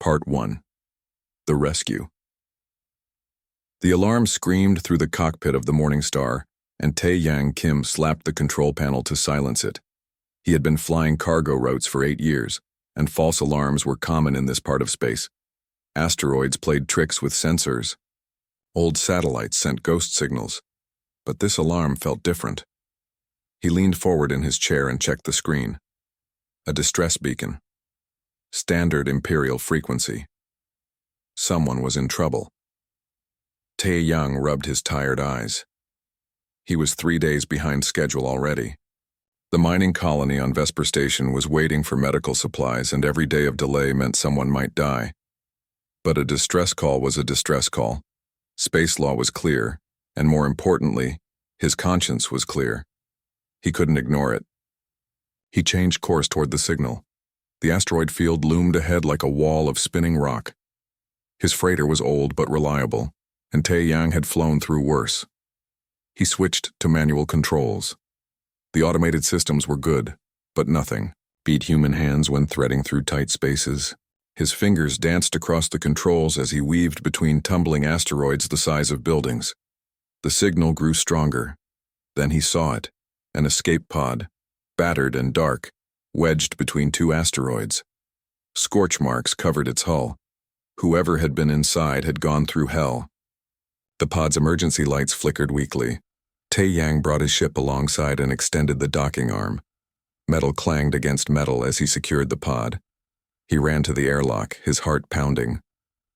Part 1. The Rescue. The alarm screamed through the cockpit of the Morning Star, and Tae-Yang Kim slapped the control panel to silence it. He had been flying cargo routes for 8 years, and false alarms were common in this part of space. Asteroids played tricks with sensors. Old satellites sent ghost signals. But this alarm felt different. He leaned forward in his chair and checked the screen. A distress beacon. Standard Imperial frequency. Someone was in trouble. Tae-Yang rubbed his tired eyes. He was 3 days behind schedule already. The mining colony on Vesper Station was waiting for medical supplies, and every day of delay meant someone might die. But a distress call was a distress call. Space law was clear, and more importantly, his conscience was clear. He couldn't ignore it. He changed course toward the signal. The asteroid field loomed ahead like a wall of spinning rock. His freighter was old but reliable, and Tae-Yang had flown through worse. He switched to manual controls. The automated systems were good, but nothing beat human hands when threading through tight spaces. His fingers danced across the controls as he weaved between tumbling asteroids the size of buildings. The signal grew stronger. Then he saw it, an escape pod, battered and dark, wedged between 2 asteroids. Scorch marks covered its hull. Whoever had been inside had gone through hell. The pod's emergency lights flickered weakly. Tae-Yang brought his ship alongside and extended the docking arm. Metal clanged against metal as he secured the pod. He ran to the airlock, his heart pounding.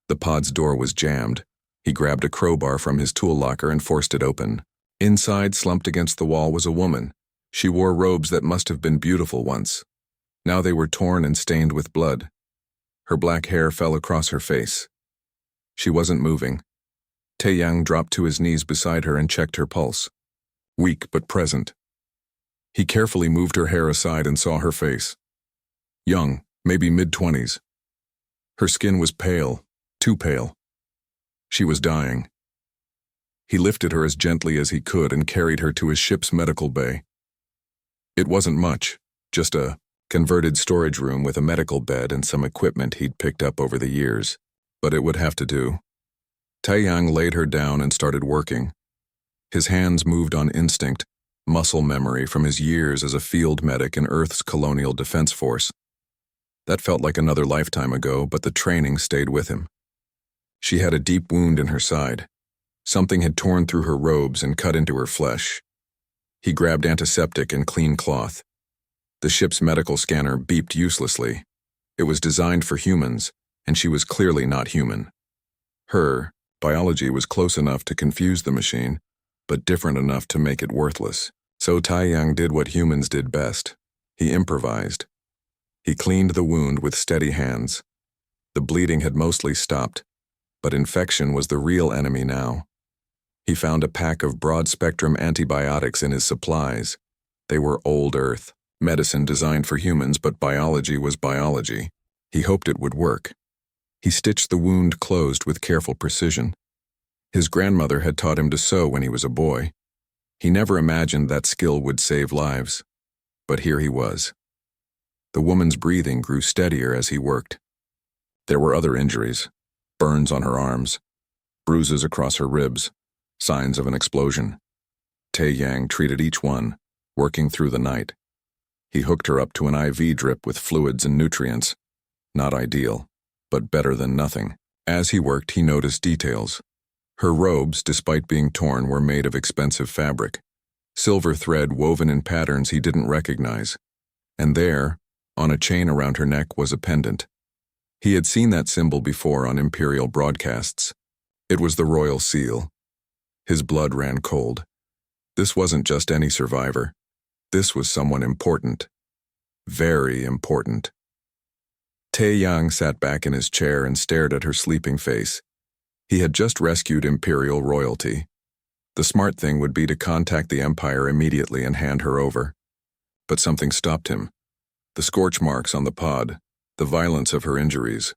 The pod's door was jammed. He grabbed a crowbar from his tool locker and forced it open. Inside, slumped against the wall, was a woman. She wore robes that must have been beautiful once. Now they were torn and stained with blood. Her black hair fell across her face. She wasn't moving. Tae-Yang dropped to his knees beside her and checked her pulse. Weak but present. He carefully moved her hair aside and saw her face. Young, maybe mid-20s. Her skin was pale, too pale. She was dying. He lifted her as gently as he could and carried her to his ship's medical bay. It wasn't much, just a converted storage room with a medical bed and some equipment he'd picked up over the years, but it would have to do. Tae-Yang laid her down and started working. His hands moved on instinct, muscle memory from his years as a field medic in Earth's colonial defense force. That felt like another lifetime ago, but the training stayed with him. She had a deep wound in her side. Something had torn through her robes and cut into her flesh. He grabbed antiseptic and clean cloth. The ship's medical scanner beeped uselessly. It was designed for humans, and she was clearly not human. Her biology was close enough to confuse the machine, but different enough to make it worthless. So Tae-Yang did what humans did best. He improvised. He cleaned the wound with steady hands. The bleeding had mostly stopped, but infection was the real enemy now. He found a pack of broad-spectrum antibiotics in his supplies. They were old Earth, medicine designed for humans, but biology was biology. He hoped it would work. He stitched the wound closed with careful precision. His grandmother had taught him to sew when he was a boy. He never imagined that skill would save lives. But here he was. The woman's breathing grew steadier as he worked. There were other injuries, burns on her arms, bruises across her ribs, signs of an explosion. Tae-Yang treated each one, working through the night. He hooked her up to an IV drip with fluids and nutrients. Not ideal, but better than nothing. As he worked, he noticed details. Her robes, despite being torn, were made of expensive fabric. Silver thread woven in patterns he didn't recognize. And there, on a chain around her neck, was a pendant. He had seen that symbol before on Imperial broadcasts. It was the royal seal. His blood ran cold. This wasn't just any survivor. This was someone important. Very important. Tae-Yang sat back in his chair and stared at her sleeping face. He had just rescued Imperial royalty. The smart thing would be to contact the Empire immediately and hand her over. But something stopped him. The scorch marks on the pod, the violence of her injuries.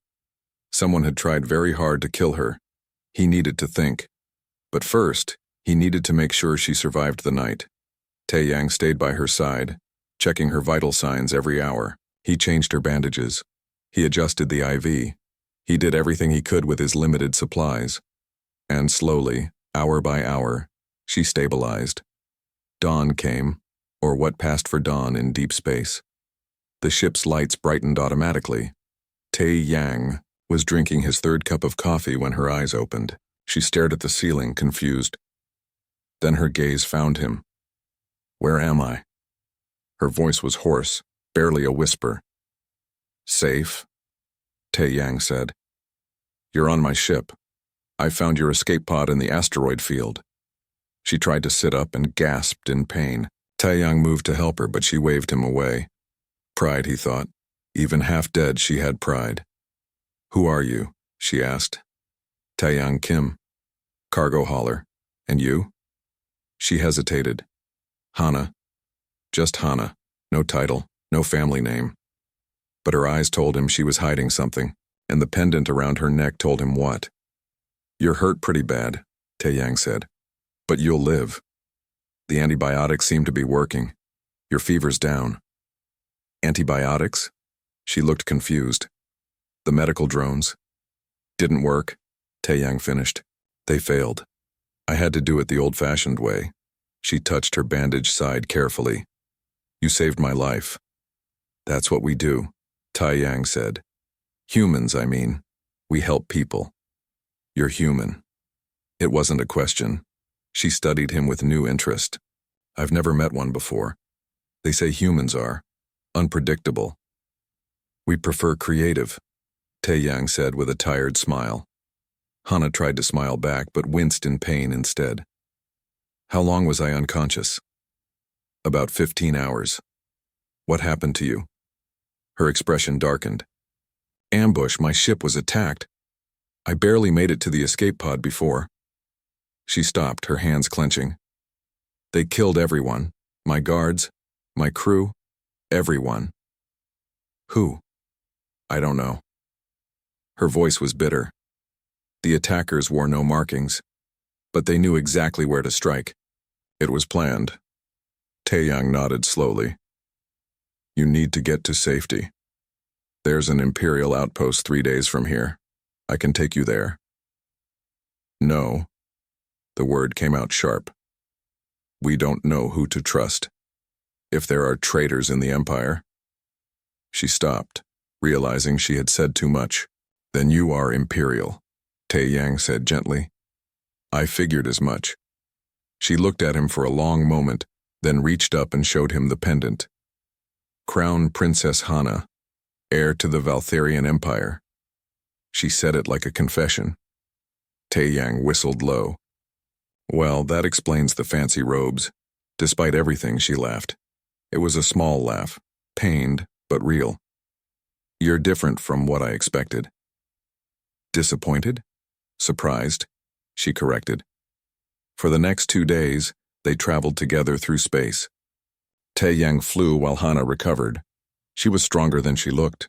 Someone had tried very hard to kill her. He needed to think. But first, he needed to make sure she survived the night. Tae-Yang stayed by her side, checking her vital signs every hour. He changed her bandages. He adjusted the IV. He did everything he could with his limited supplies. And slowly, hour by hour, she stabilized. Dawn came, or what passed for dawn in deep space. The ship's lights brightened automatically. Tae Yang was drinking his third cup of coffee when her eyes opened. She stared at the ceiling, confused. Then her gaze found him. "Where am I?" Her voice was hoarse, barely a whisper. "Safe," Tae Yang said. "You're on my ship. I found your escape pod in the asteroid field." She tried to sit up and gasped in pain. Taeyang moved to help her, but she waved him away. Pride, he thought. Even half dead, she had pride. "Who are you?" she asked. "Taeyang Kim. Cargo hauler. And you?" She hesitated. "Hana. Just Hana. No title, no family name." But her eyes told him she was hiding something, and the pendant around her neck told him what. "You're hurt pretty bad," Taeyang said. "But you'll live. The antibiotics seem to be working. Your fever's down." "Antibiotics?" She looked confused. "The medical drones." "Didn't work," Taeyang finished. "They failed. I had to do it the old-fashioned way." She touched her bandaged side carefully. "You saved my life." "That's what we do," Taeyang said. "Humans, I mean. We help people." "You're human." It wasn't a question. She studied him with new interest. "I've never met one before. They say humans are unpredictable." "We prefer creative," Taeyang said with a tired smile. Hana tried to smile back but winced in pain instead. "How long was I unconscious?" "About 15 hours. What happened to you?" Her expression darkened. "Ambush, my ship was attacked. I barely made it to the escape pod before." She stopped, her hands clenching. "They killed everyone. My guards, my crew, everyone." "Who?" "I don't know." Her voice was bitter. The attackers wore no markings, but they knew exactly where to strike. It was planned. Taeyang nodded slowly. "You need to get to safety. There's an Imperial outpost 3 days from here. I can take you there." "No." The word came out sharp. "We don't know who to trust. If there are traitors in the Empire." She stopped, realizing she had said too much. "Then you are Imperial," Taeyang said gently. "I figured as much." She looked at him for a long moment, then reached up and showed him the pendant. "Crown Princess Hana, heir to the Valtharian Empire." She said it like a confession. Taeyang whistled low. "Well, that explains the fancy robes." Despite everything, she laughed. It was a small laugh, pained, but real. "You're different from what I expected." "Disappointed?" "Surprised," she corrected. For the next 2 days, they traveled together through space. Taeyang flew while Hana recovered. She was stronger than she looked.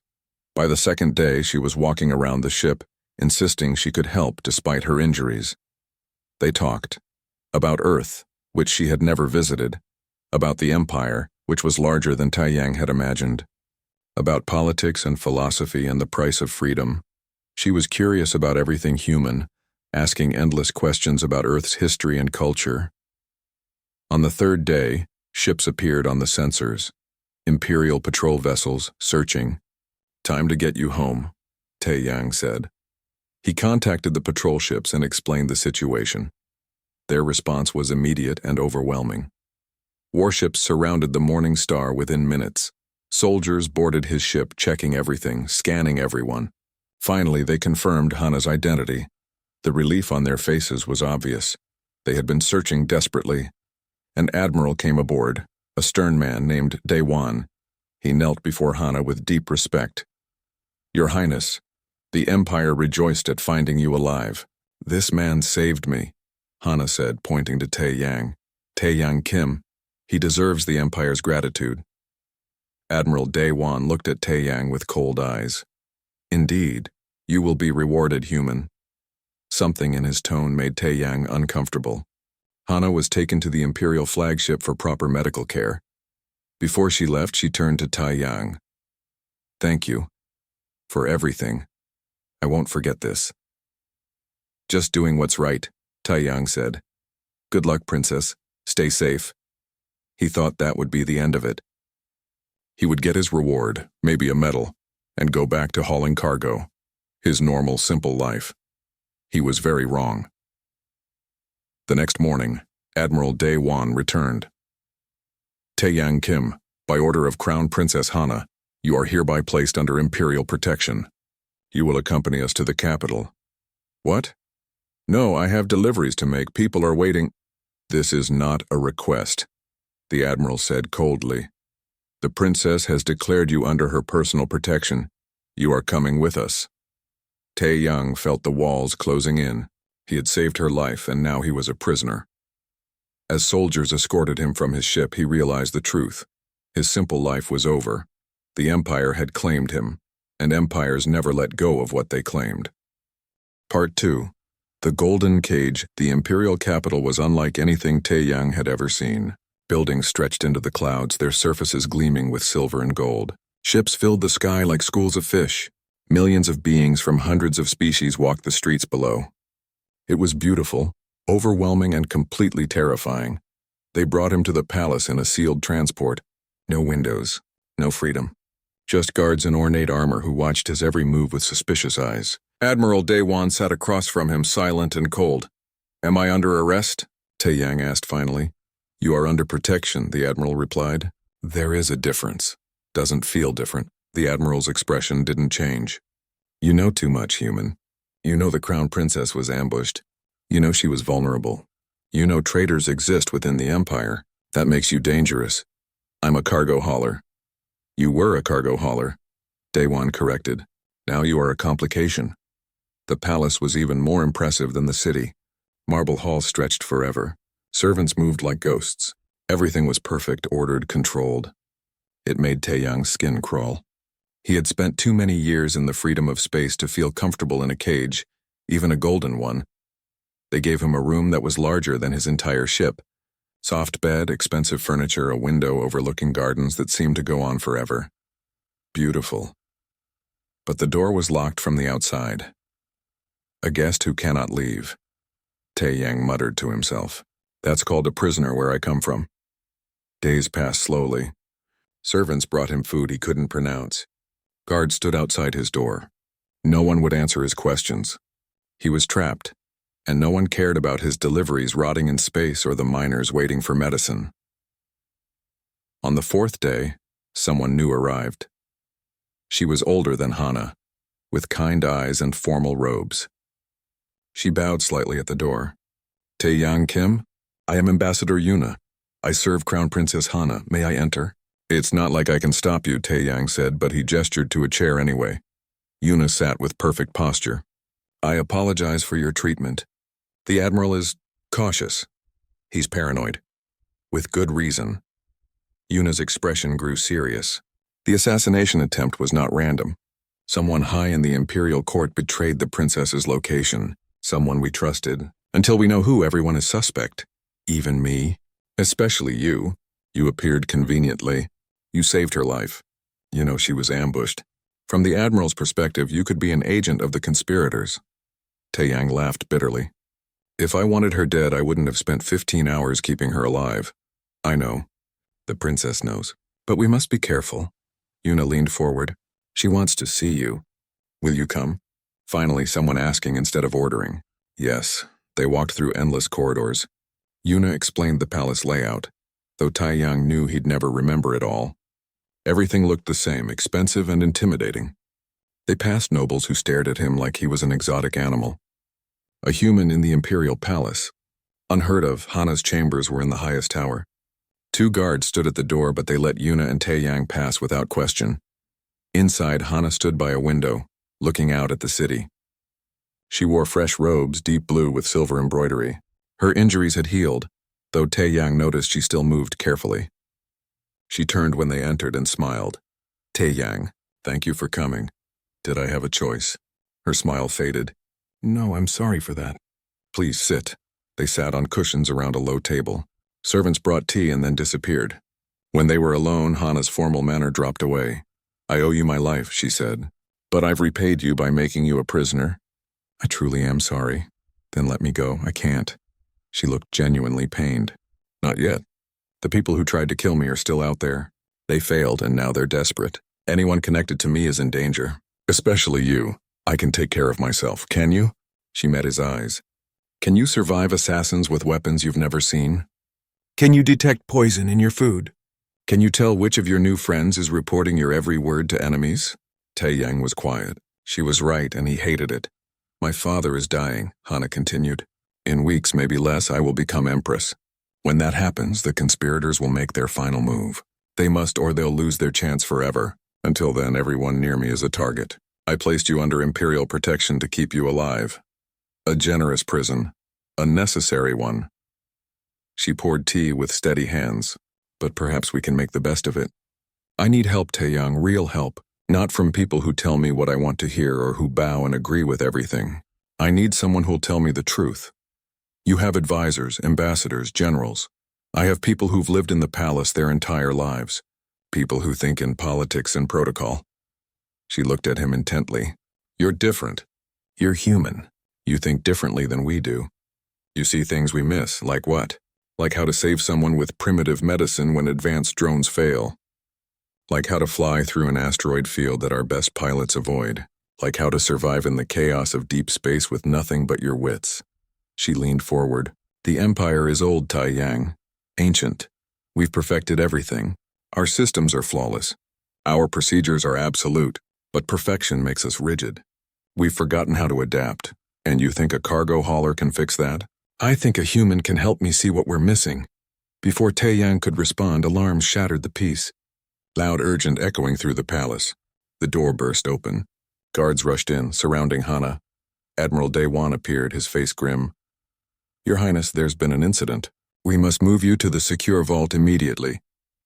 By the second day, she was walking around the ship, insisting she could help despite her injuries. They talked. About Earth, which she had never visited. About the Empire, which was larger than Taeyang had imagined. About politics and philosophy and the price of freedom. She was curious about everything human, asking endless questions about Earth's history and culture. On the third day, ships appeared on the sensors. Imperial patrol vessels, searching. "Time to get you home," Taeyang said. He contacted the patrol ships and explained the situation. Their response was immediate and overwhelming. Warships surrounded the Morning Star within minutes. Soldiers boarded his ship, checking everything, scanning everyone. Finally, they confirmed Hana's identity. The relief on their faces was obvious. They had been searching desperately. An admiral came aboard, a stern man named Daewon. He knelt before Hana with deep respect. "Your Highness, the Empire rejoiced at finding you alive." "This man saved me," Hana said, pointing to Taeyang. "Taeyang Kim. He deserves the Empire's gratitude." Admiral Daewon looked at Taeyang with cold eyes. "Indeed, you will be rewarded, human." Something in his tone made Taeyang uncomfortable. Hana was taken to the Imperial flagship for proper medical care. Before she left, she turned to Taeyang. "Thank you. For everything. I won't forget this. Just doing what's right, Taiyang said. Good luck, princess. Stay safe. He thought that would be the end of it. He would get his reward, maybe a medal, and go back to hauling cargo. His normal, simple life. He was very wrong. The next morning, Admiral Dae Won returned. Taeyang Kim, by order of Crown Princess Hana, you are hereby placed under Imperial protection. You will accompany us to the capital. What? No, I have deliveries to make. People are waiting. This is not a request, the Admiral said coldly. The princess has declared you under her personal protection. You are coming with us. Taeyang felt the walls closing in. He had saved her life, and now he was a prisoner. As soldiers escorted him from his ship, he realized the truth. His simple life was over. The Empire had claimed him, and empires never let go of what they claimed. Part 2. The Golden Cage. The Imperial capital was unlike anything Taeyang had ever seen. Buildings stretched into the clouds, their surfaces gleaming with silver and gold. Ships filled the sky like schools of fish. Millions of beings from hundreds of species walked the streets below. It was beautiful, overwhelming, and completely terrifying. They brought him to the palace in a sealed transport. No windows, no freedom. Just guards in ornate armor who watched his every move with suspicious eyes. Admiral Dae Won sat across from him, silent and cold. Am I under arrest? Taeyang asked finally. You are under protection, the Admiral replied. There is a difference. Doesn't feel different. The Admiral's expression didn't change. You know too much, human. You know the Crown Princess was ambushed. You know she was vulnerable. You know traitors exist within the Empire. That makes you dangerous. I'm a cargo hauler. You were a cargo hauler, Dae Won corrected. Now you are a complication. The palace was even more impressive than the city. Marble halls stretched forever. Servants moved like ghosts. Everything was perfect, ordered, controlled. It made Taeyang's skin crawl. He had spent too many years in the freedom of space to feel comfortable in a cage, even a golden one. They gave him a room that was larger than his entire ship. Soft bed, expensive furniture, a window overlooking gardens that seemed to go on forever. Beautiful. But the door was locked from the outside. A guest who cannot leave. Taeyang muttered to himself. That's called a prisoner where I come from. Days passed slowly. Servants brought him food he couldn't pronounce. Guards stood outside his door. No one would answer his questions. He was trapped, and no one cared about his deliveries rotting in space or the miners waiting for medicine. On the fourth day, someone new arrived. She was older than Hana, with kind eyes and formal robes. She bowed slightly at the door. Taeyang Kim? I am Ambassador Yuna. I serve Crown Princess Hana. May I enter? It's not like I can stop you, Taeyang said, but he gestured to a chair anyway. Yuna sat with perfect posture. I apologize for your treatment. The Admiral is cautious. He's paranoid. With good reason. Yuna's expression grew serious. The assassination attempt was not random. Someone high in the Imperial Court betrayed the princess's location. Someone we trusted. Until we know who, everyone is suspect. Even me. Especially you. You appeared conveniently. You saved her life. You know she was ambushed. From the Admiral's perspective, you could be an agent of the conspirators. Taeyang laughed bitterly. If I wanted her dead, I wouldn't have spent 15 hours keeping her alive. I know. The princess knows. But we must be careful. Yuna leaned forward. She wants to see you. Will you come? Finally, someone asking instead of ordering. Yes. They walked through endless corridors. Yuna explained the palace layout, though Taeyang knew he'd never remember it all. Everything looked the same, expensive and intimidating. They passed nobles who stared at him like he was an exotic animal. A human in the Imperial Palace. Unheard of, Hana's chambers were in the highest tower. 2 guards stood at the door, but they let Yuna and Taeyang pass without question. Inside, Hana stood by a window, looking out at the city. She wore fresh robes, deep blue with silver embroidery. Her injuries had healed, though Taeyang noticed she still moved carefully. She turned when they entered and smiled. Taeyang, thank you for coming. Did I have a choice? Her smile faded. No, I'm sorry for that. Please sit. They sat on cushions around a low table. Servants brought tea and then disappeared. When they were alone, Hana's formal manner dropped away. I owe you my life, she said. But I've repaid you by making you a prisoner. I truly am sorry. Then let me go. I can't. She looked genuinely pained. Not yet. The people who tried to kill me are still out there. They failed, and now they're desperate. Anyone connected to me is in danger. Especially you. I can take care of myself, can you? She met his eyes. Can you survive assassins with weapons you've never seen? Can you detect poison in your food? Can you tell which of your new friends is reporting your every word to enemies? Tae-Yang was quiet. She was right, and he hated it. My father is dying, Hana continued. In weeks, maybe less, I will become empress. When that happens, the conspirators will make their final move. They must, or they'll lose their chance forever. Until then, everyone near me is a target. I placed you under imperial protection to keep you alive. A generous prison. A necessary one. She poured tea with steady hands. But perhaps we can make the best of it. I need help, Tae-Yang, real help. Not from people who tell me what I want to hear or who bow and agree with everything. I need someone who'll tell me the truth. You have advisors, ambassadors, generals. I have people who've lived in the palace their entire lives. People who think in politics and protocol. She looked at him intently. You're different. You're human. You think differently than we do. You see things we miss, like what? Like how to save someone with primitive medicine when advanced drones fail. Like how to fly through an asteroid field that our best pilots avoid. Like how to survive in the chaos of deep space with nothing but your wits. She leaned forward. The Empire is old, Tae-Yang. Ancient. We've perfected everything. Our systems are flawless. Our procedures are absolute, but perfection makes us rigid. We've forgotten how to adapt. And you think a cargo hauler can fix that? I think a human can help me see what we're missing. Before Tae-Yang could respond, alarms shattered the peace. Loud urgent echoing through the palace. The door burst open. Guards rushed in, surrounding Hana. Admiral Daewon appeared, his face grim. Your Highness, there's been an incident. We must move you to the secure vault immediately.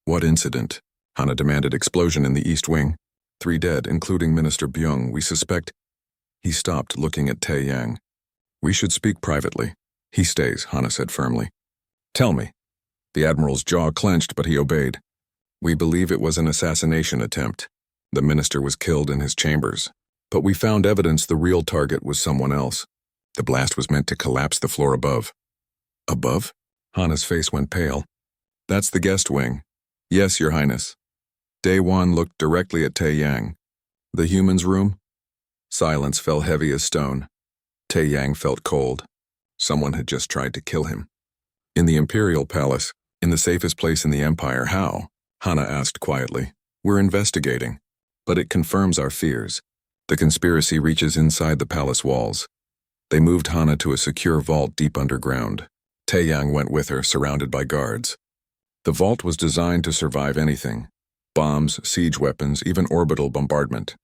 What incident? Hana demanded. Explosion in the East Wing. 3 dead, including Minister Byung. We suspect... He stopped, looking at Tae-Yang. We should speak privately. He stays, Hana said firmly. Tell me. The Admiral's jaw clenched, but he obeyed. We believe it was an assassination attempt. The minister was killed in his chambers. But we found evidence the real target was someone else. The blast was meant to collapse the floor above. Above? Hana's face went pale. That's the guest wing. Yes, Your Highness. Daewon looked directly at Tae-Yang. The human's room? Silence fell heavy as stone. Tae-Yang felt cold. Someone had just tried to kill him. In the Imperial Palace, in the safest place in the Empire, how? Hana asked quietly. We're investigating. But it confirms our fears. The conspiracy reaches inside the palace walls. They moved Hana to a secure vault deep underground. Tae-Yang went with her, surrounded by guards. The vault was designed to survive anything. Bombs, siege weapons, even orbital bombardment.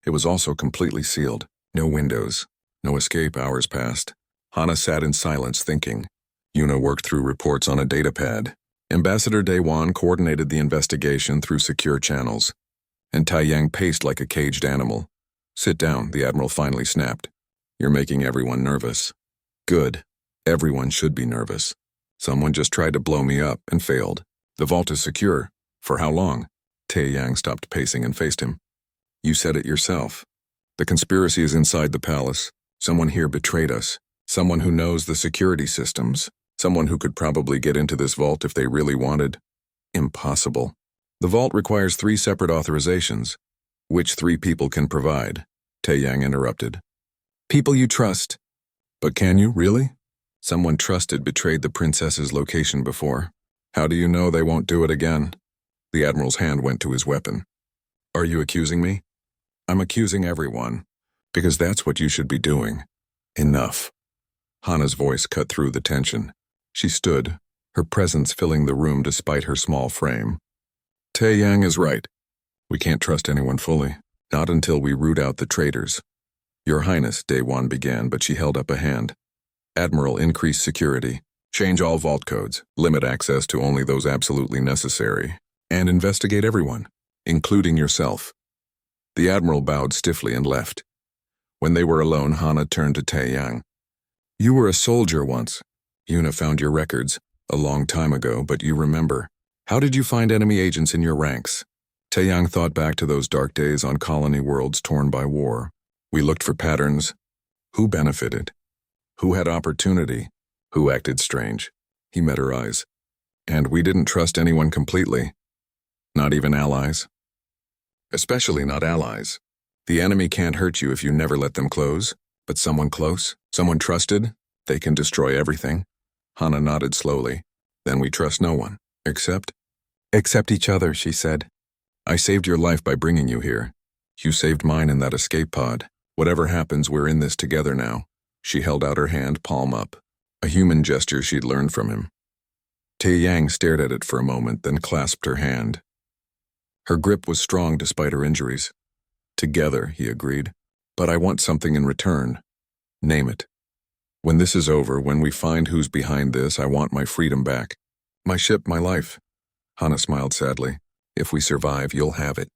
It was also completely sealed. No windows. No escape. Hours passed. Hana sat in silence, thinking. Yuna worked through reports on a datapad. Ambassador Daewon coordinated the investigation through secure channels. And Tae-Yang paced like a caged animal. Sit down, the Admiral finally snapped. You're making everyone nervous. Good. Everyone should be nervous. Someone just tried to blow me up and failed. The vault is secure. For how long? Tae-Yang stopped pacing and faced him. You said it yourself. The conspiracy is inside the palace. Someone here betrayed us. Someone who knows the security systems. Someone who could probably get into this vault if they really wanted. Impossible. The vault requires 3 separate authorizations. Which 3 people can provide? Tae-Yang interrupted. People you trust. But can you, really? Someone trusted betrayed the princess's location before. How do you know they won't do it again? The Admiral's hand went to his weapon. Are you accusing me? I'm accusing everyone. Because that's what you should be doing. Enough. Hana's voice cut through the tension. She stood, her presence filling the room despite her small frame. Tae-Yang is right. We can't trust anyone fully. Not until we root out the traitors. Your Highness, Daewon began, but she held up a hand. Admiral, increase security. Change all vault codes. Limit access to only those absolutely necessary. And investigate everyone, including yourself. The Admiral bowed stiffly and left. When they were alone, Hana turned to Tae-Yang. You were a soldier once. Yuna found your records, a long time ago, but you remember. How did you find enemy agents in your ranks? Taeyang thought back to those dark days on colony worlds torn by war. We looked for patterns. Who benefited? Who had opportunity? Who acted strange? He met her eyes. And we didn't trust anyone completely. Not even allies. Especially not allies. The enemy can't hurt you if you never let them close, but someone close, someone trusted, they can destroy everything. Hana nodded slowly. Then we trust no one, except each other, she said. I saved your life by bringing you here. You saved mine in that escape pod. Whatever happens, we're in this together now. She held out her hand, palm up, a human gesture she'd learned from him. Taeyang stared at it for a moment, then clasped her hand. Her grip was strong despite her injuries. Together, he agreed. But I want something in return. Name it. When this is over, when we find who's behind this, I want my freedom back. My ship, my life. Hana smiled sadly. If we survive, you'll have it.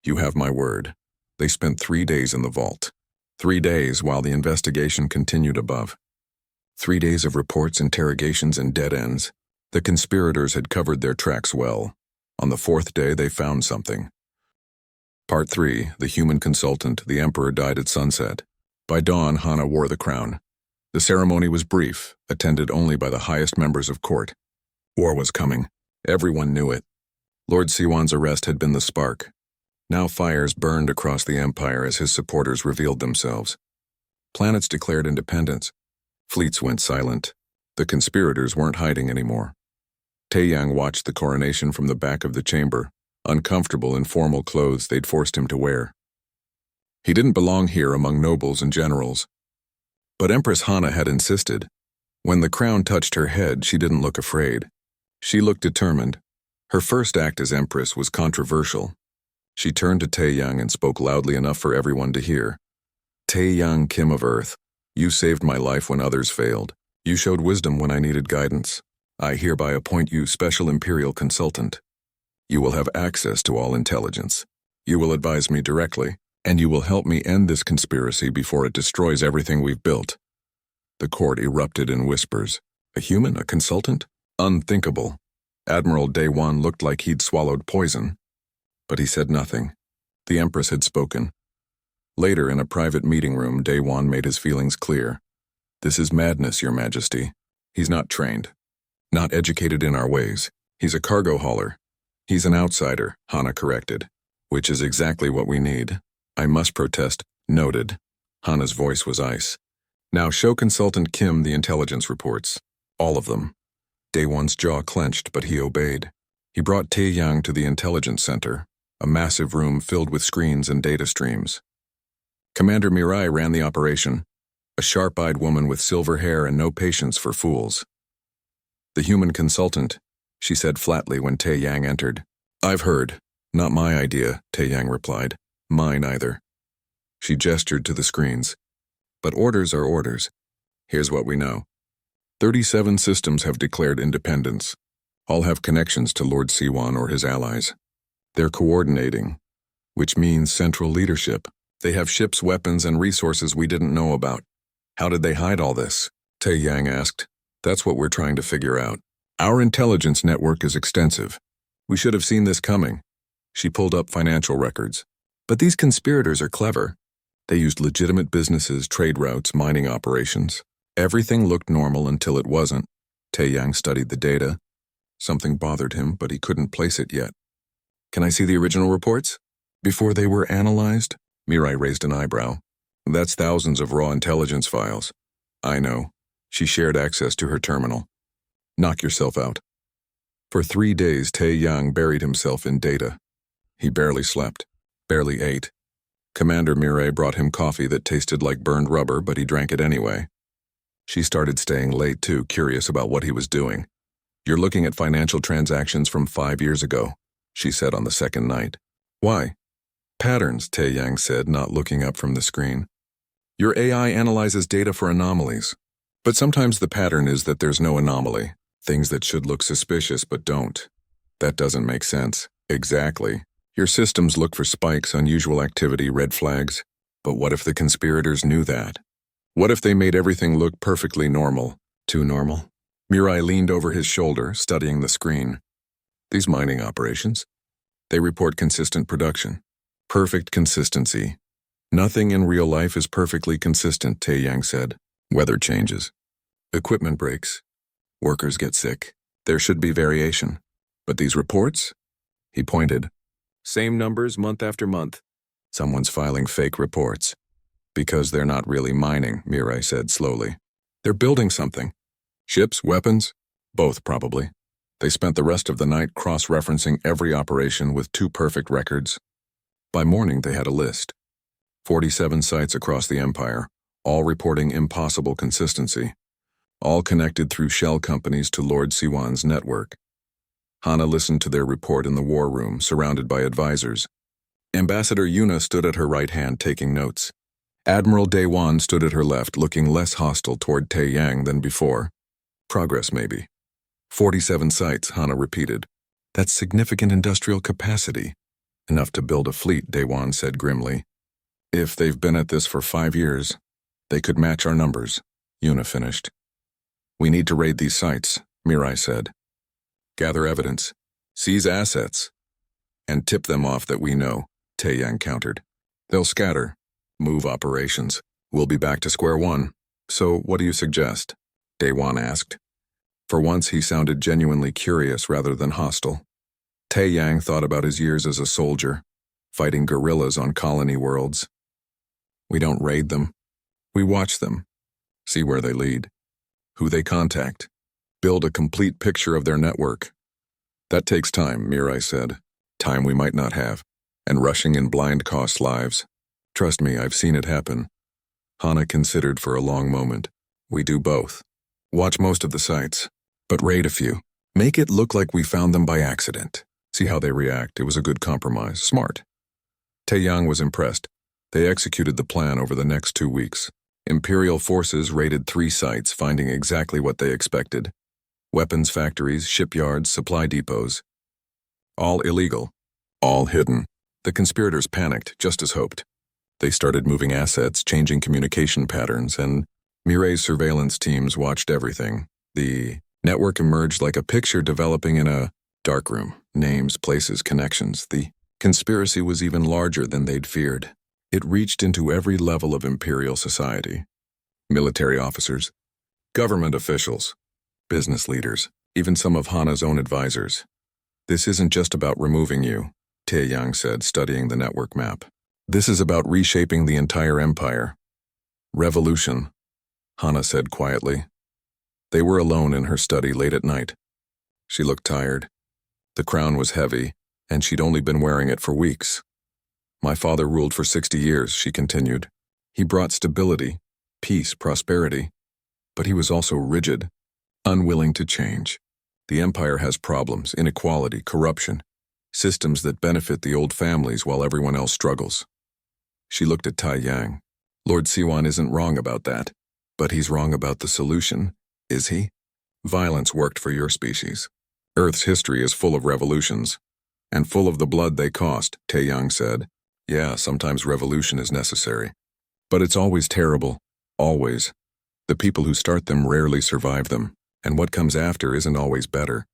You have my word. They spent 3 days in the vault. 3 days while the investigation continued above. 3 days of reports, interrogations, and dead ends. The conspirators had covered their tracks well. On the 4th day, they found something. Part 3, the human consultant, the emperor died at sunset. By dawn, Hana wore the crown. The ceremony was brief, attended only by the highest members of court. War was coming. Everyone knew it. Lord Siwan's arrest had been the spark. Now fires burned across the empire as his supporters revealed themselves. Planets declared independence. Fleets went silent. The conspirators weren't hiding anymore. Taeyang watched the coronation from the back of the chamber, uncomfortable in formal clothes they'd forced him to wear. He didn't belong here among nobles and generals. But Empress Hana had insisted. When the crown touched her head, she didn't look afraid. She looked determined. Her first act as empress was controversial. She turned to Taeyang and spoke loudly enough for everyone to hear. Taeyang Kim of Earth, you saved my life when others failed. You showed wisdom when I needed guidance. I hereby appoint you special imperial consultant. You will have access to all intelligence. You will advise me directly, and you will help me end this conspiracy before it destroys everything we've built. The court erupted in whispers. A human, a consultant? Unthinkable. Admiral Daewon looked like he'd swallowed poison. But he said nothing. The Empress had spoken. Later, in a private meeting room, Daewon made his feelings clear. This is madness, Your Majesty. He's not trained. Not educated in our ways. He's a cargo hauler. He's an outsider, Hana corrected. Which is exactly what we need. I must protest. Noted. Hana's voice was ice. Now show Consultant Kim the intelligence reports. All of them. Daewon's jaw clenched, but he obeyed. He brought Taeyang to the intelligence center, a massive room filled with screens and data streams. Commander Mirai ran the operation, a sharp-eyed woman with silver hair and no patience for fools. The human consultant, she said flatly when Taeyang entered. I've heard. Not my idea, Taeyang replied. Mine either. She gestured to the screens. But orders are orders. Here's what we know. 37 systems have declared independence. All have connections to Lord Siwan or his allies. They're coordinating, which means central leadership. They have ships, weapons, and resources we didn't know about. How did they hide all this? Taeyang asked. That's what we're trying to figure out. Our intelligence network is extensive. We should have seen this coming. She pulled up financial records. But these conspirators are clever. They used legitimate businesses, trade routes, mining operations. Everything looked normal until it wasn't. Taeyang studied the data. Something bothered him, but he couldn't place it yet. Can I see the original reports? Before they were analyzed? Mirai raised an eyebrow. That's thousands of raw intelligence files. I know. She shared access to her terminal. Knock yourself out. For 3 days, Taeyang buried himself in data. He barely slept, barely ate. Commander Mirai brought him coffee that tasted like burned rubber, but he drank it anyway. She started staying late too, curious about what he was doing. You're looking at financial transactions from 5 years ago, she said on the second night. Why? Patterns, Taeyang said, not looking up from the screen. Your AI analyzes data for anomalies. But sometimes the pattern is that there's no anomaly. Things that should look suspicious but don't. That doesn't make sense. Exactly. Your systems look for spikes, unusual activity, red flags. But what if the conspirators knew that? What if they made everything look perfectly normal? Too normal? Mirai leaned over his shoulder, studying the screen. These mining operations? They report consistent production. Perfect consistency. Nothing in real life is perfectly consistent, Tae-Yang said. Weather changes. Equipment breaks. Workers get sick. There should be variation. But these reports? He pointed. Same numbers month after month. Someone's filing fake reports. Because they're not really mining, Mirai said slowly. They're building something. Ships, weapons? Both, probably. They spent the rest of the night cross-referencing every operation with 2 perfect records. By morning, they had a list. 47 sites across the empire, all reporting impossible consistency. All connected through shell companies to Lord Siwan's network. Hana listened to their report in the war room, surrounded by advisors. Ambassador Yuna stood at her right hand taking notes. Admiral Daewon stood at her left, looking less hostile toward Tae-Yang than before. Progress, maybe. 47 sites, Hana repeated. That's significant industrial capacity. Enough to build a fleet, Daewon said grimly. If they've been at this for 5 years, they could match our numbers, Yuna finished. We need to raid these sites, Mirai said. Gather evidence, seize assets, and tip them off that we know, Tae-Yang countered. They'll scatter, move operations. We'll be back to square one. So what do you suggest? Daewon asked. For once he sounded genuinely curious rather than hostile. Tae-Yang thought about his years as a soldier, fighting guerrillas on colony worlds. We don't raid them. We watch them, see where they lead, who they contact, build a complete picture of their network. That takes time, Mirai said. Time we might not have, and rushing in blind costs lives. Trust me, I've seen it happen. Hana considered for a long moment. We do both. Watch most of the sites, but raid a few. Make it look like we found them by accident. See how they react. It was a good compromise. Smart. Tae-Yang was impressed. They executed the plan over the next 2 weeks. Imperial forces raided 3 sites, finding exactly what they expected. Weapons factories, shipyards, supply depots. All illegal. All hidden. The conspirators panicked, just as hoped. They started moving assets, changing communication patterns, and Mirai's surveillance teams watched everything. The network emerged like a picture developing in a darkroom. Names, places, connections. The conspiracy was even larger than they'd feared. It reached into every level of imperial society. Military officers, government officials, business leaders, even some of Hana's own advisors. This isn't just about removing you, Tae-Yang said, studying the network map. This is about reshaping the entire empire. Revolution, Hana said quietly. They were alone in her study late at night. She looked tired. The crown was heavy, and she'd only been wearing it for weeks. My father ruled for 60 years, she continued. He brought stability, peace, prosperity. But he was also rigid, unwilling to change. The empire has problems, inequality, corruption, systems that benefit the old families while everyone else struggles. She looked at Tae-Yang. Lord Siwan isn't wrong about that, but he's wrong about the solution, is he? Violence worked for your species. Earth's history is full of revolutions, and full of the blood they cost, Tae-Yang said. Yeah, sometimes revolution is necessary. But it's always terrible, always. The people who start them rarely survive them, and what comes after isn't always better.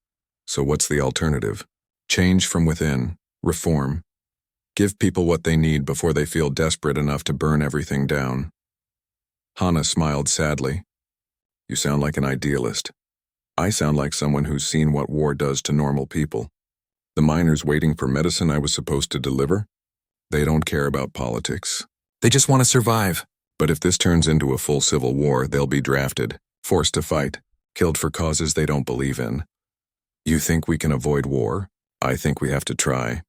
So what's the alternative? Change from within, reform. Give people what they need before they feel desperate enough to burn everything down. Hana smiled sadly. You sound like an idealist. I sound like someone who's seen what war does to normal people. The miners waiting for medicine I was supposed to deliver? They don't care about politics. They just want to survive. But if this turns into a full civil war, they'll be drafted, forced to fight, killed for causes they don't believe in. You think we can avoid war? I think we have to try.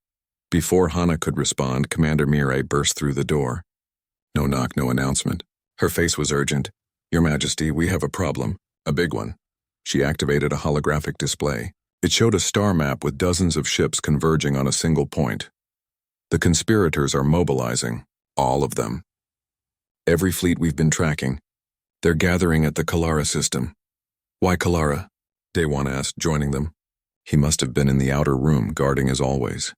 Before Hana could respond, Commander Mirai burst through the door. No knock, no announcement. Her face was urgent. Your Majesty, we have a problem. A big one. She activated a holographic display. It showed a star map with dozens of ships converging on a single point. The conspirators are mobilizing. All of them. Every fleet we've been tracking. They're gathering at the Kalara system. Why Kalara? Daewon asked, joining them. He must have been in the outer room, guarding as always.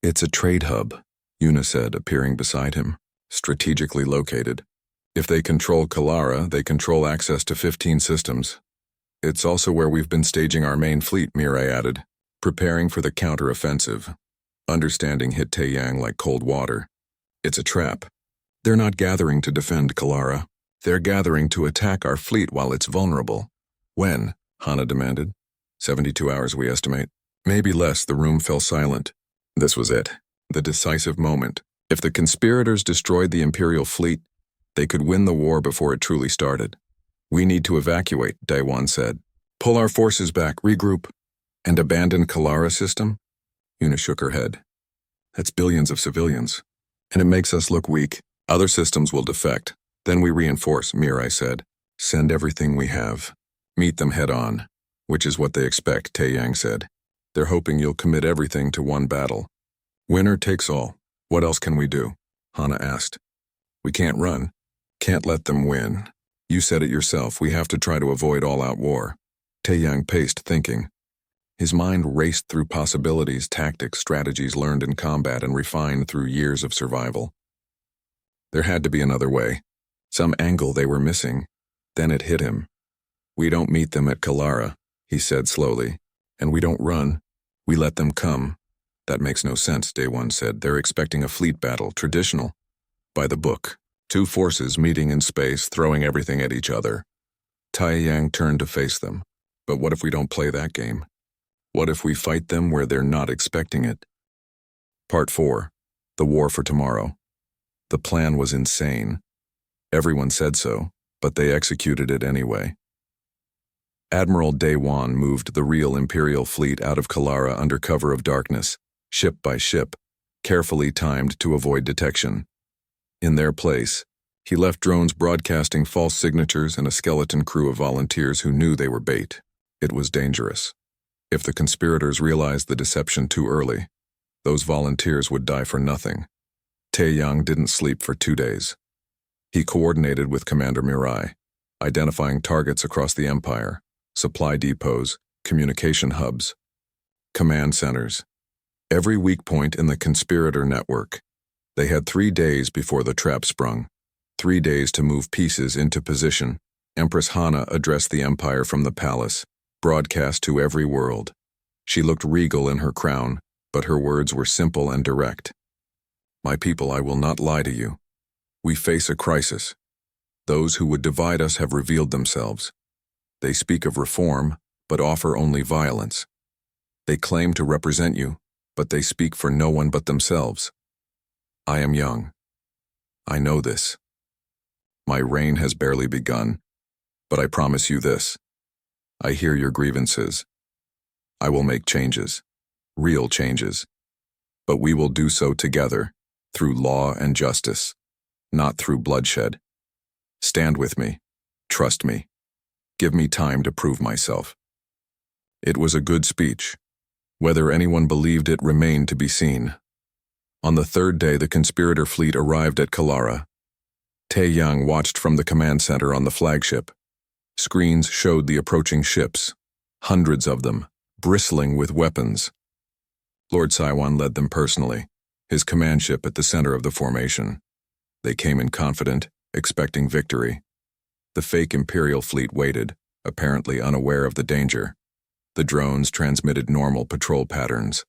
It's a trade hub, Yuna said, appearing beside him, strategically located. If they control Kalara, they control access to 15 systems. It's also where we've been staging our main fleet, Mirai added, preparing for the counter-offensive. Understanding hit Taeyang like cold water. It's a trap. They're not gathering to defend Kalara. They're gathering to attack our fleet while it's vulnerable. When? Hana demanded. 72 hours, we estimate. Maybe less. The room fell silent. This was it. The decisive moment. If the conspirators destroyed the Imperial fleet, they could win the war before it truly started. We need to evacuate, Daewon said. Pull our forces back, regroup, and abandon Kalara system? Yuna shook her head. That's billions of civilians, and it makes us look weak. Other systems will defect. Then we reinforce, Mirai said. Send everything we have. Meet them head on, which is what they expect, Taeyang said. They're hoping you'll commit everything to one battle. Winner takes all. What else can we do? Hana asked. We can't run. Can't let them win. You said it yourself, we have to try to avoid all-out war. Taeyang paced, thinking. His mind raced through possibilities, tactics, strategies learned in combat and refined through years of survival. There had to be another way. Some angle they were missing. Then it hit him. We don't meet them at Kalara, he said slowly. And we don't run. We let them come. That makes no sense, Daewon said. They're expecting a fleet battle, traditional. By the book. Two forces meeting in space, throwing everything at each other. Taeyang turned to face them. But what if we don't play that game? What if we fight them where they're not expecting it? Part 4. The War for Tomorrow. The plan was insane. Everyone said so, but they executed it anyway. Admiral Daewon moved the real Imperial fleet out of Kalara under cover of darkness, ship by ship, carefully timed to avoid detection. In their place, he left drones broadcasting false signatures and a skeleton crew of volunteers who knew they were bait. It was dangerous. If the conspirators realized the deception too early, those volunteers would die for nothing. Taeyang didn't sleep for 2 days. He coordinated with Commander Mirai, identifying targets across the Empire, supply depots, communication hubs, command centers, every weak point in the conspirator network. They had 3 days before the trap sprung, 3 days to move pieces into position. Empress Hana addressed the Empire from the palace, broadcast to every world. She looked regal in her crown, but her words were simple and direct. My people, I will not lie to you. We face a crisis. Those who would divide us have revealed themselves. They speak of reform, but offer only violence. They claim to represent you, but they speak for no one but themselves. I am young. I know this. My reign has barely begun, but I promise you this. I hear your grievances. I will make changes, real changes. But we will do so together, through law and justice, not through bloodshed. Stand with me. Trust me. Give me time to prove myself. It was a good speech. Whether anyone believed it remained to be seen. On the 3rd day, the conspirator fleet arrived at Kalara. Taeyang watched from the command center on the flagship. Screens showed the approaching ships, hundreds of them, bristling with weapons. Lord Saiwan led them personally, his command ship at the center of the formation. They came in confident, expecting victory. The fake Imperial fleet waited, apparently unaware of the danger. The drones transmitted normal patrol patterns.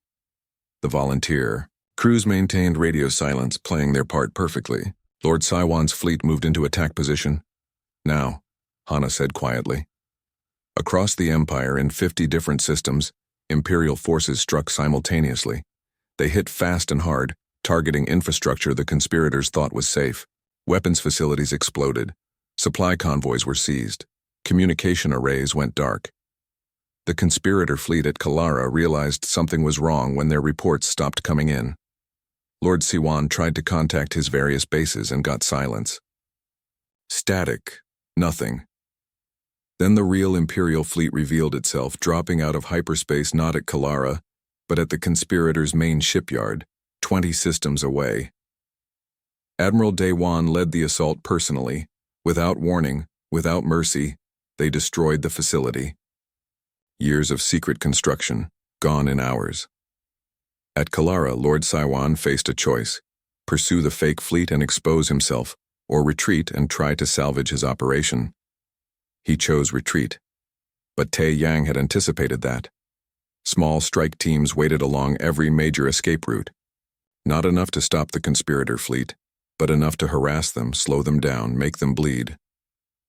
The volunteer crews maintained radio silence, playing their part perfectly. Lord Saiwan's fleet moved into attack position. Now, Hana said quietly. Across the Empire, in 50 different systems, Imperial forces struck simultaneously. They hit fast and hard, targeting infrastructure the conspirators thought was safe. Weapons facilities exploded. Supply convoys were seized. Communication arrays went dark. The conspirator fleet at Kalara realized something was wrong when their reports stopped coming in. Lord Siwan tried to contact his various bases and got silence. Static. Nothing. Then the real Imperial fleet revealed itself, dropping out of hyperspace not at Kalara, but at the conspirators' main shipyard, 20 systems away. Admiral Daewon led the assault personally. Without warning, without mercy, they destroyed the facility. Years of secret construction, gone in hours. At Kalara, Lord Saiwan faced a choice: pursue the fake fleet and expose himself, or retreat and try to salvage his operation. He chose retreat. But Taeyang had anticipated that. Small strike teams waited along every major escape route. Not enough to stop the conspirator fleet, but enough to harass them, slow them down, make them bleed.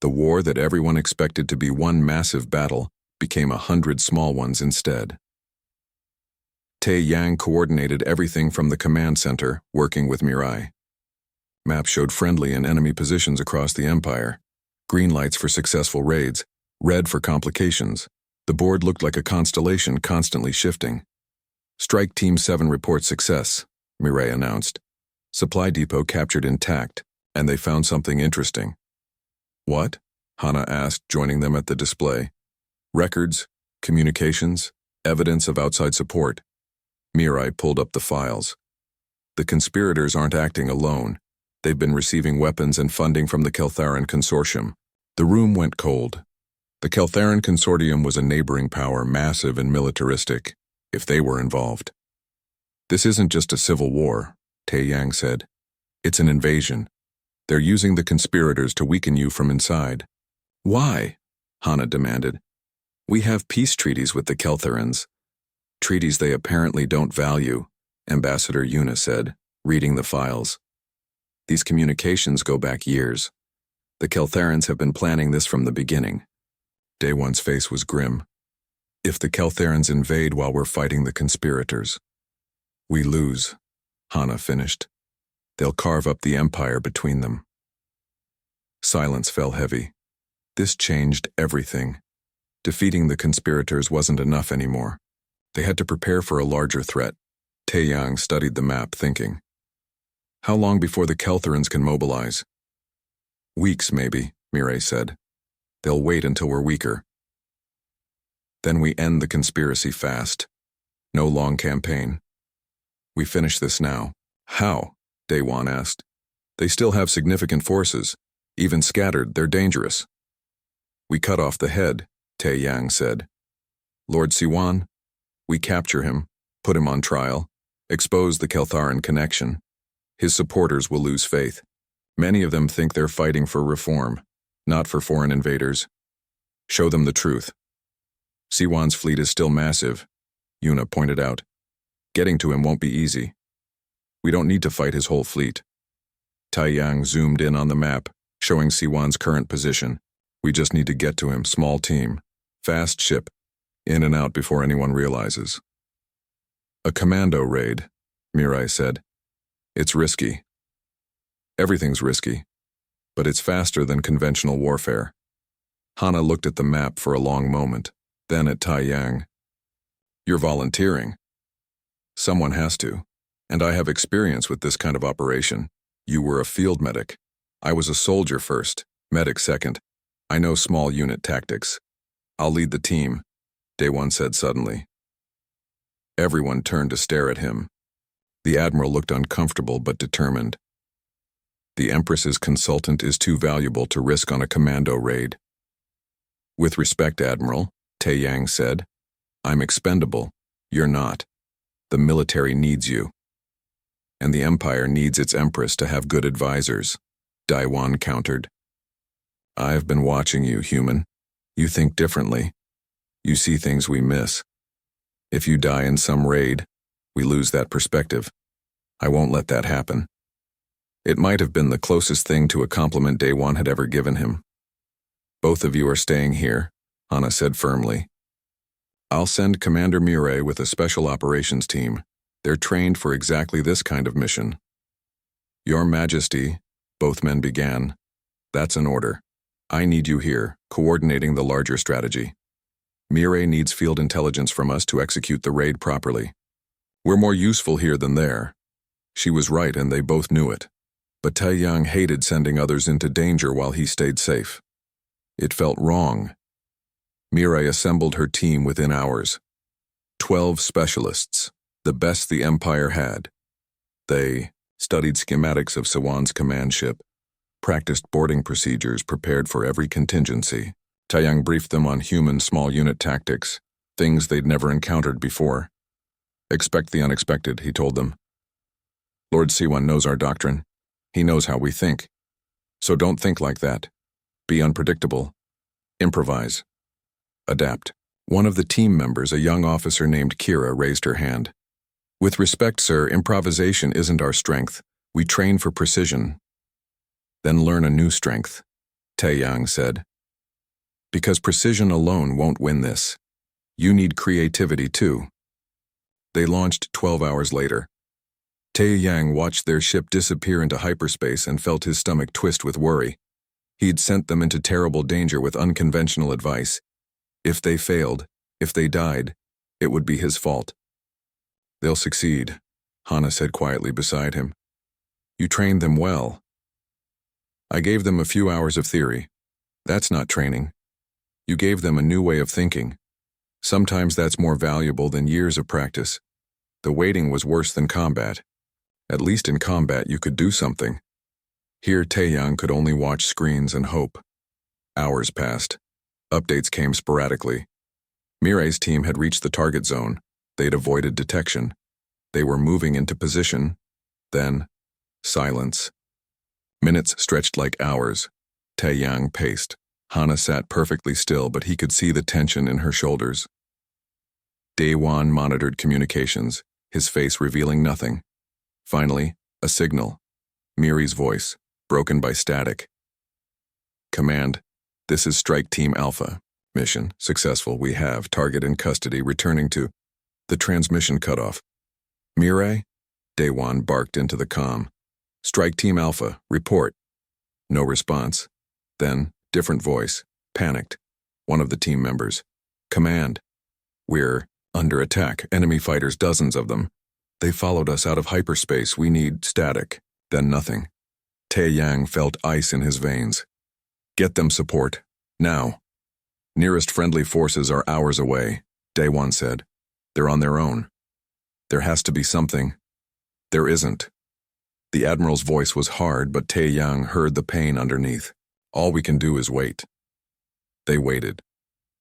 The war that everyone expected to be one massive battle became 100 small ones instead. Tae Yang coordinated everything from the command center, working with Mirai. Map showed friendly and enemy positions across the Empire. Green lights for successful raids, red for complications. The board looked like a constellation constantly shifting. Strike Team 7 reports success, Mirai announced. Supply depot captured intact, and they found something interesting. What? Hana asked, joining them at the display. Records, communications, evidence of outside support. Mirai pulled up the files. The conspirators aren't acting alone. They've been receiving weapons and funding from the Keltharan Consortium. The room went cold. The Keltharan Consortium was a neighboring power, massive and militaristic, if they were involved. This isn't just a civil war, Tae Yang said. It's an invasion. They're using the conspirators to weaken you from inside. Why? Hana demanded. We have peace treaties with the Keltharans. Treaties they apparently don't value, Ambassador Yuna said, reading the files. These communications go back years. The Keltharans have been planning this from the beginning. Day One's face was grim. If the Keltharans invade while we're fighting the conspirators, we lose, Hana finished. They'll carve up the Empire between them. Silence fell heavy. This changed everything. Defeating the conspirators wasn't enough anymore. They had to prepare for a larger threat. Tae Yang studied the map, thinking. How long before the Keltharans can mobilize? Weeks, maybe, Mirai said. They'll wait until we're weaker. Then we end the conspiracy fast. No long campaign. We finish this now. How? Daewon asked. They still have significant forces. Even scattered, they're dangerous. We cut off the head, Tae Yang said. Lord Siwan? We capture him, put him on trial, expose the Keltharan connection. His supporters will lose faith. Many of them think they're fighting for reform, not for foreign invaders. Show them the truth. Siwan's fleet is still massive, Yuna pointed out. Getting to him won't be easy. We don't need to fight his whole fleet. Tae Yang zoomed in on the map, showing Siwan's current position. We just need to get to him, small team. Fast ship, in and out before anyone realizes. A commando raid, Mirai said. It's risky. Everything's risky, but it's faster than conventional warfare. Hana looked at the map for a long moment, then at Tae Yang. You're volunteering. Someone has to, and I have experience with this kind of operation. You were a field medic. I was a soldier first, medic second. I know small unit tactics. I'll lead the team, Daewon said suddenly. Everyone turned to stare at him. The admiral looked uncomfortable but determined. The Empress's consultant is too valuable to risk on a commando raid. With respect, Admiral, Tae Yang said. I'm expendable. You're not. The military needs you. And the Empire needs its Empress to have good advisors, Daewon countered. I've been watching you, human. You think differently. You see things we miss. If you die in some raid, we lose that perspective. I won't let that happen. It might have been the closest thing to a compliment Daewon had ever given him. Both of you are staying here, Hana said firmly. I'll send Commander Mirai with a special operations team. They're trained for exactly this kind of mission. Your Majesty, both men began. That's an order. I need you here, coordinating the larger strategy. Mirai needs field intelligence from us to execute the raid properly. We're more useful here than there. She was right and they both knew it. But Tae Yang hated sending others into danger while he stayed safe. It felt wrong. Mirai assembled her team within hours. 12 specialists, the best the Empire had. They studied schematics of Siwan's command ship, practiced boarding procedures, prepared for every contingency. Tae Yang briefed them on human small unit tactics, things they'd never encountered before. Expect the unexpected, he told them. Lord Siwan knows our doctrine. He knows how we think. So don't think like that. Be unpredictable. Improvise. Adapt. One of the team members, a young officer named Kira, raised her hand. "With respect, sir, improvisation isn't our strength. We train for precision." "Then learn a new strength," Taeyang said. "Because precision alone won't win this. You need creativity too." They launched 12 hours later. Taeyang watched their ship disappear into hyperspace and felt his stomach twist with worry. He'd sent them into terrible danger with unconventional advice. If they failed, if they died, it would be his fault. "They'll succeed," Hana said quietly beside him. "You trained them well." "I gave them a few hours of theory. That's not training. You gave them a new way of thinking. Sometimes that's more valuable than years of practice. The waiting was worse than combat. At least in combat you could do something." Here Taeyang could only watch screens and hope. Hours passed. Updates came sporadically. Mirai's team had reached the target zone. They'd avoided detection. They were moving into position. Then, silence. Minutes stretched like hours. Taeyang paced. Hana sat perfectly still, but he could see the tension in her shoulders. Daewon monitored communications, his face revealing nothing. Finally, a signal. Miri's voice, broken by static. "Command, this is Strike Team Alpha. Mission successful. We have target in custody, returning to..." The transmission cut off. "Mirai?" Daewon barked into the comm. "Strike Team Alpha, report." No response. Then, different voice, panicked. One of the team members. "Command. We're under attack. Enemy fighters, dozens of them. They followed us out of hyperspace. We need static." Then nothing. Taeyang felt ice in his veins. "Get them support. Now." "Nearest friendly forces are hours away," Daewon said. "They're on their own. There has to be something." "There isn't." The Admiral's voice was hard, but Taeyang heard the pain underneath. "All we can do is wait." They waited.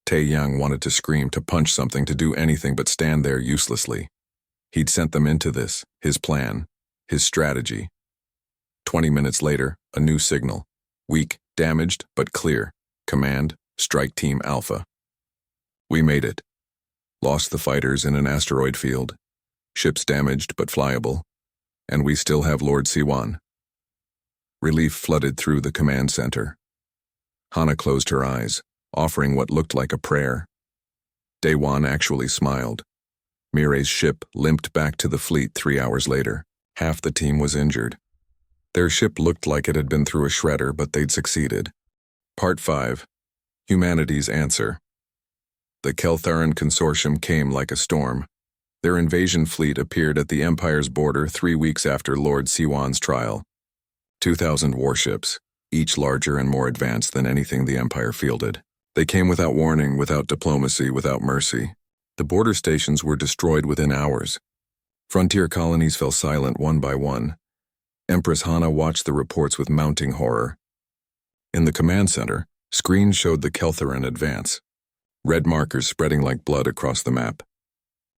Taeyang wanted to scream, to punch something, to do anything but stand there uselessly. He'd sent them into this, his plan, his strategy. 20 minutes later, a new signal. Weak, damaged, but clear. Command, Strike Team Alpha. "We made it. Lost the fighters in an asteroid field. Ships damaged but flyable. And we still have Lord Siwan." Relief flooded through the command center. Hana closed her eyes, offering what looked like a prayer. Daewon actually smiled. Mirai's ship limped back to the fleet 3 hours later. Half the team was injured. Their ship looked like it had been through a shredder, but they'd succeeded. Part 5. Humanity's Answer. The Keltharan Consortium came like a storm. Their invasion fleet appeared at the Empire's border 3 weeks after Lord Siwan's trial. 2,000 warships, each larger and more advanced than anything the Empire fielded. They came without warning, without diplomacy, without mercy. The border stations were destroyed within hours. Frontier colonies fell silent one by one. Empress Hana watched the reports with mounting horror. In the command center, screens showed the Keltharan advance. Red markers spreading like blood across the map.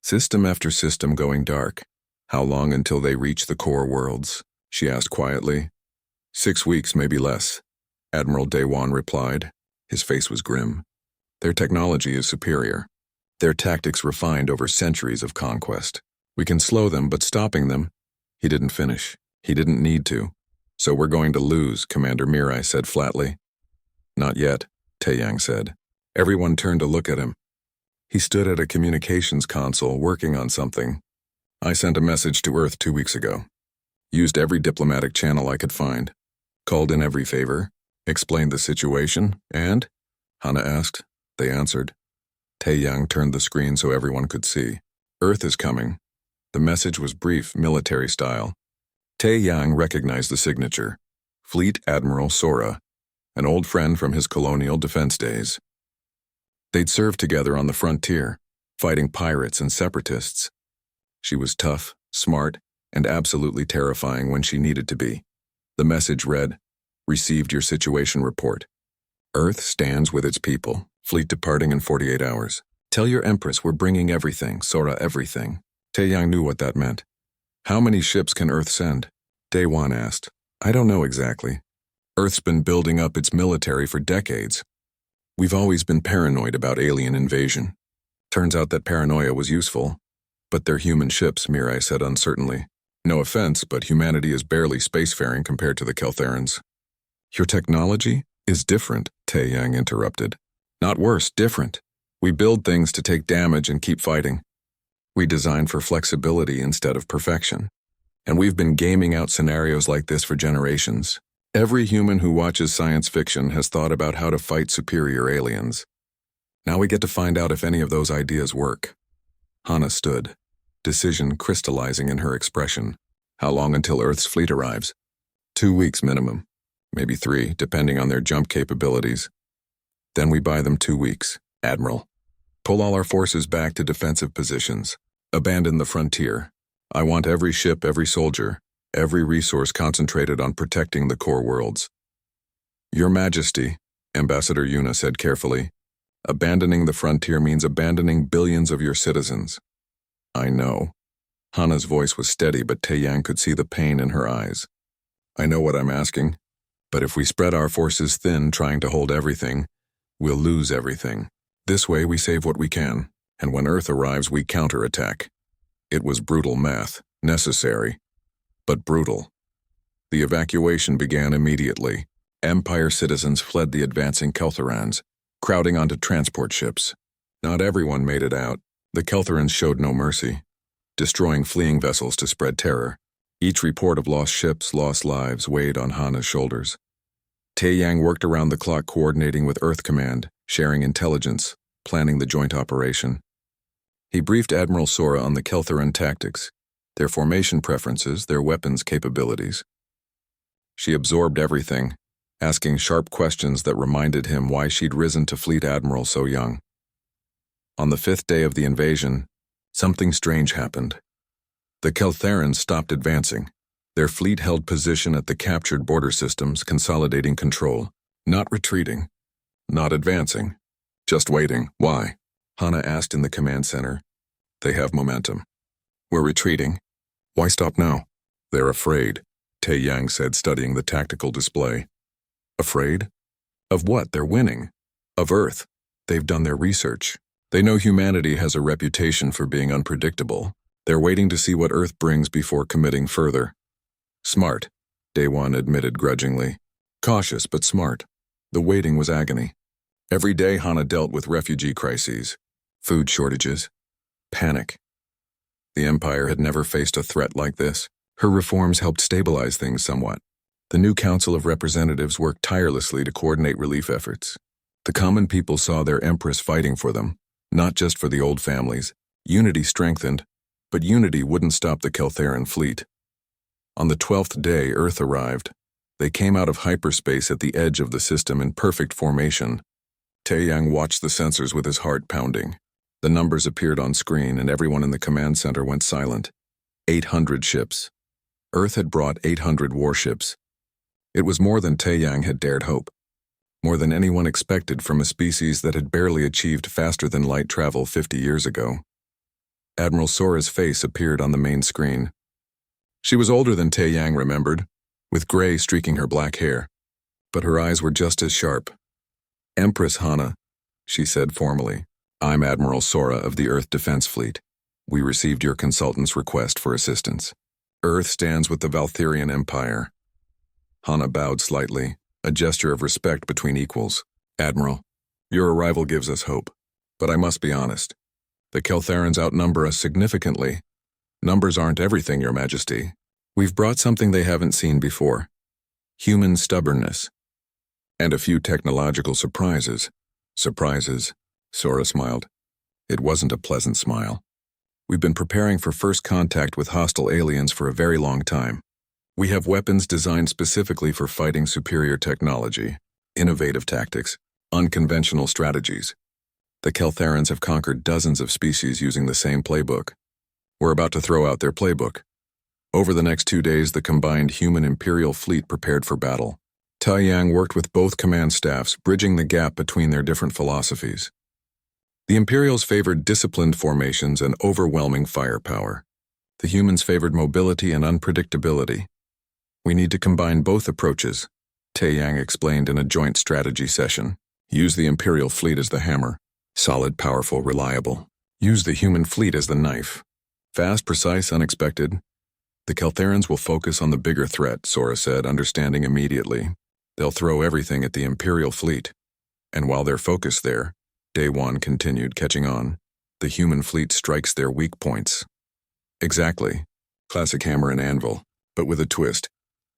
System after system going dark. "How long until they reach the core worlds?" she asked quietly. 6 weeks, maybe less," Admiral Daewon replied. His face was grim. "Their technology is superior. Their tactics refined over centuries of conquest. We can slow them, but stopping them..." He didn't finish. He didn't need to. "So we're going to lose," Commander Mirai said flatly. "Not yet," Taeyang said. Everyone turned to look at him. He stood at a communications console working on something. "I sent a message to Earth 2 weeks ago. Used every diplomatic channel I could find. Called in every favor. Explained the situation, and?" Hana asked. They answered. Taeyang turned the screen so everyone could see. "Earth is coming." The message was brief, military style. Taeyang recognized the signature. Fleet Admiral Sora, an old friend from his colonial defense days. They'd served together on the frontier, fighting pirates and separatists. She was tough, smart, and absolutely terrifying when she needed to be. The message read, "Received your situation report. Earth stands with its people. Fleet departing in 48 hours. Tell your Empress we're bringing everything, Sora, everything." Taeyang knew what that meant. "How many ships can Earth send?" Daewon asked. "I don't know exactly. Earth's been building up its military for decades. We've always been paranoid about alien invasion. Turns out that paranoia was useful. But they're human ships, Mirai said uncertainly. No offense, but humanity is barely spacefaring compared to the Keltherans. Your technology is different, Tae-Yang interrupted. Not worse, different. We build things to take damage and keep fighting. We design for flexibility instead of perfection. And we've been gaming out scenarios like this for generations. Every human who watches science fiction has thought about how to fight superior aliens. Now we get to find out if any of those ideas work. Hana stood, decision crystallizing in her expression. How long until Earth's fleet arrives? 2 weeks minimum. Maybe 3, depending on their jump capabilities. Then we buy them 2 weeks, Admiral. Pull all our forces back to defensive positions. Abandon the frontier. I want every ship, every soldier, every resource concentrated on protecting the core worlds. Your Majesty, Ambassador Yuna said carefully, abandoning the frontier means abandoning billions of your citizens. I know. Hana's voice was steady, but Tae-Yang could see the pain in her eyes. I know what I'm asking, but if we spread our forces thin trying to hold everything, we'll lose everything. This way we save what we can, and when Earth arrives we counterattack. It was brutal math, necessary, but brutal. The evacuation began immediately. Empire citizens fled the advancing Keltherans, crowding onto transport ships. Not everyone made it out. The Keltherans showed no mercy, destroying fleeing vessels to spread terror. Each report of lost ships, lost lives weighed on Hana's shoulders. Tae-Yang worked around the clock coordinating with Earth Command, sharing intelligence, planning the joint operation. He briefed Admiral Sora on the Keltheran tactics, their formation preferences, their weapons capabilities. She absorbed everything, asking sharp questions that reminded him why she'd risen to Fleet Admiral so young. On the 5th day of the invasion, something strange happened. The Keltherans stopped advancing. Their fleet held position at the captured border systems, consolidating control, not retreating, not advancing, just waiting. Why? Hana asked in the command center. They have momentum. We're retreating. Why stop now? They're afraid, Tae-Yang said, studying the tactical display. Afraid? Of what? They're winning. Of Earth. They've done their research. They know humanity has a reputation for being unpredictable. They're waiting to see what Earth brings before committing further. Smart, Daewon admitted grudgingly. Cautious, but smart. The waiting was agony. Every day Hana dealt with refugee crises, food shortages, panic. The Empire had never faced a threat like this. Her reforms helped stabilize things somewhat. The new Council of Representatives worked tirelessly to coordinate relief efforts. The common people saw their Empress fighting for them, not just for the old families. Unity strengthened, but unity wouldn't stop the Keltheran fleet. On the 12th day, Earth arrived. They came out of hyperspace at the edge of the system in perfect formation. Tae-Yang watched the sensors with his heart pounding. The numbers appeared on screen and everyone in the command center went silent. 800 ships. Earth had brought 800 warships. It was more than Tae-Yang had dared hope. More than anyone expected from a species that had barely achieved faster-than-light travel 50 years ago. Admiral Sora's face appeared on the main screen. She was older than Tae-Yang remembered, with gray streaking her black hair, but her eyes were just as sharp. Empress Hana, she said formally. I'm Admiral Sora of the Earth Defense Fleet. We received your consultant's request for assistance. Earth stands with the Valtherian Empire. Hana bowed slightly, a gesture of respect between equals. Admiral, your arrival gives us hope, but I must be honest. The Keltherans outnumber us significantly. Numbers aren't everything, Your Majesty. We've brought something they haven't seen before. Human stubbornness. And a few technological surprises. Surprises, Sora smiled. It wasn't a pleasant smile. We've been preparing for first contact with hostile aliens for a very long time. We have weapons designed specifically for fighting superior technology, innovative tactics, unconventional strategies. The Keltherans have conquered dozens of species using the same playbook. We're about to throw out their playbook. Over the next 2 days, the combined human Imperial fleet prepared for battle. Tae-Yang worked with both command staffs, bridging the gap between their different philosophies. The Imperials favored disciplined formations and overwhelming firepower. The humans favored mobility and unpredictability. We need to combine both approaches, Tae-Yang explained in a joint strategy session. Use the Imperial fleet as the hammer. Solid, powerful, reliable. Use the human fleet as the knife. Fast, precise, unexpected. The Keltherans will focus on the bigger threat, Sora said, understanding immediately. They'll throw everything at the Imperial fleet. And while they're focused there, Day One continued, catching on. The human fleet strikes their weak points. Exactly. Classic hammer and anvil, but with a twist.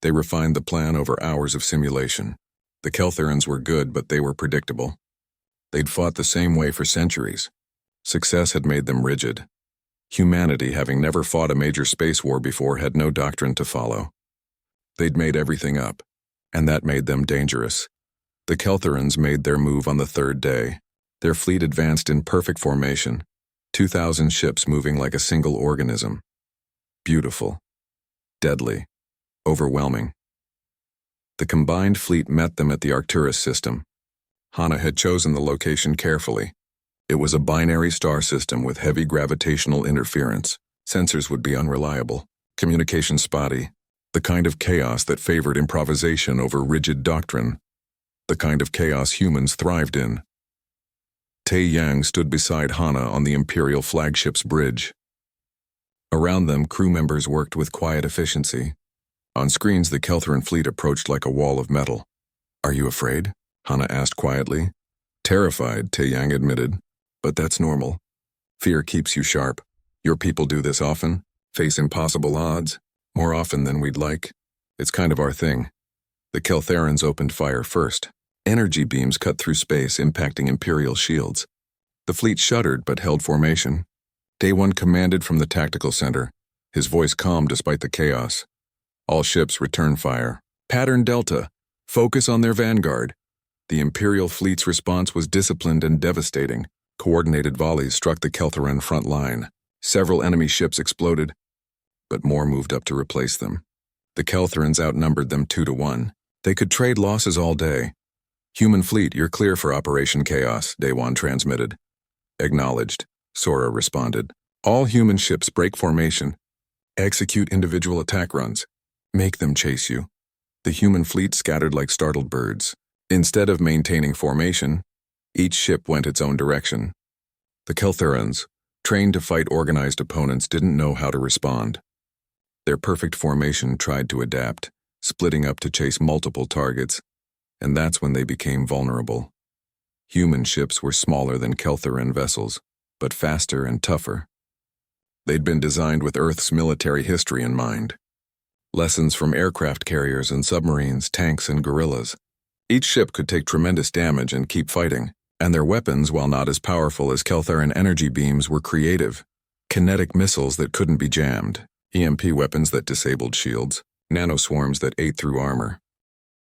They refined the plan over hours of simulation. The Keltherans were good, but they were predictable. They'd fought the same way for centuries. Success had made them rigid. Humanity, having never fought a major space war before, had no doctrine to follow. They'd made everything up, and that made them dangerous. The Keltherans made their move on the third day. Their fleet advanced in perfect formation, 2,000 ships moving like a single organism. Beautiful. Deadly. Overwhelming. The combined fleet met them at the Arcturus system. Hana had chosen the location carefully. It was a binary star system with heavy gravitational interference. Sensors would be unreliable, communication spotty, the kind of chaos that favored improvisation over rigid doctrine, the kind of chaos humans thrived in. Tae Yang stood beside Hana on the Imperial flagship's bridge. Around them, crew members worked with quiet efficiency. On screens, the Keltheran fleet approached like a wall of metal. "Are you afraid?" Hana asked quietly. "Terrified," Tae Yang admitted. "But that's normal. Fear keeps you sharp. Your people do this often, face impossible odds, more often than we'd like. It's kind of our thing." The Keltherans opened fire first. Energy beams cut through space, impacting Imperial shields. The fleet shuddered but held formation. Day One commanded from the tactical center, his voice calm despite the chaos. "All ships return fire. Pattern Delta. Focus on their vanguard." The Imperial fleet's response was disciplined and devastating. Coordinated volleys struck the Keltheran front line. Several enemy ships exploded, but more moved up to replace them. The Keltherans outnumbered them 2-1. They could trade losses all day. "Human fleet, you're clear for Operation Chaos," Day One transmitted. "Acknowledged," Sora responded. "All human ships break formation. Execute individual attack runs. Make them chase you." The human fleet scattered like startled birds. Instead of maintaining formation, each ship went its own direction. The Keltherans, trained to fight organized opponents, didn't know how to respond. Their perfect formation tried to adapt, splitting up to chase multiple targets, and that's when they became vulnerable. Human ships were smaller than Keltheran vessels, but faster and tougher. They'd been designed with Earth's military history in mind. Lessons from aircraft carriers and submarines, tanks and guerrillas. Each ship could take tremendous damage and keep fighting, and their weapons, while not as powerful as Keltheran energy beams, were creative. Kinetic missiles that couldn't be jammed, EMP weapons that disabled shields, nanoswarms that ate through armor.